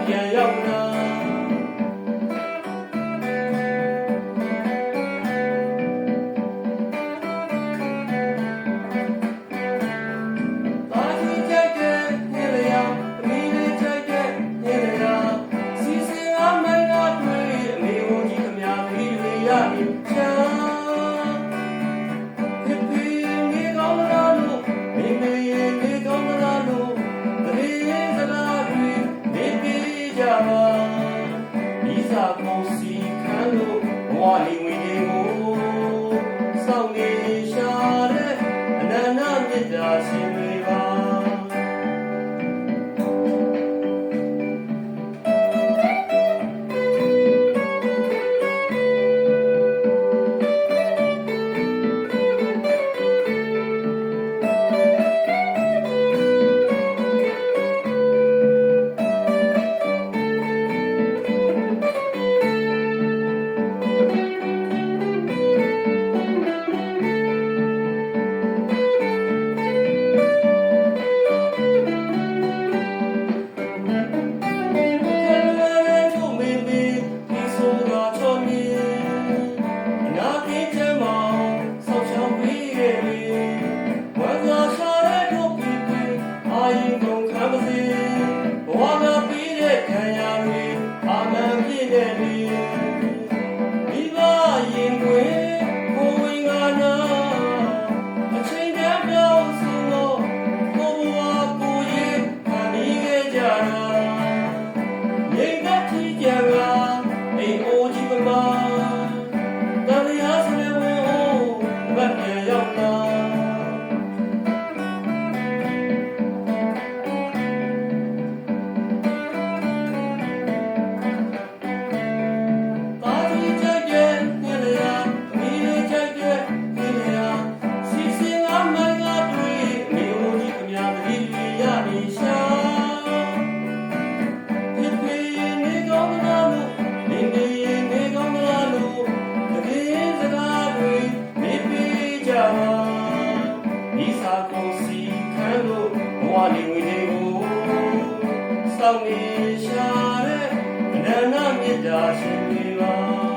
ပြန်ရောက်လာတာကြီးကြိုက်တဲ့နေရအမေလေးကြိုက်တဲ့နေရစီစဉ်အမိုင်းကတွေ့အမေကိုကြီးအများကြီးတွေရပြီချာဖေဖေနေကောင်းလားလို့မေမေနေကောင်းလားလို့တရေစကားတွေနေပြေကြပါဒီစာကိုစီခံလို့ဘဝလေးဝင်တွေကိုစောင့်နေရှာတဲ့အနန္တမေတ္တာရှင်တွေပါဒီစာကိုစီခံလို့ဘဝလေးဝင်တွေကိုစောင့်နေရှာတဲ့အနန္တမေတ္တာရှင်တွေပါ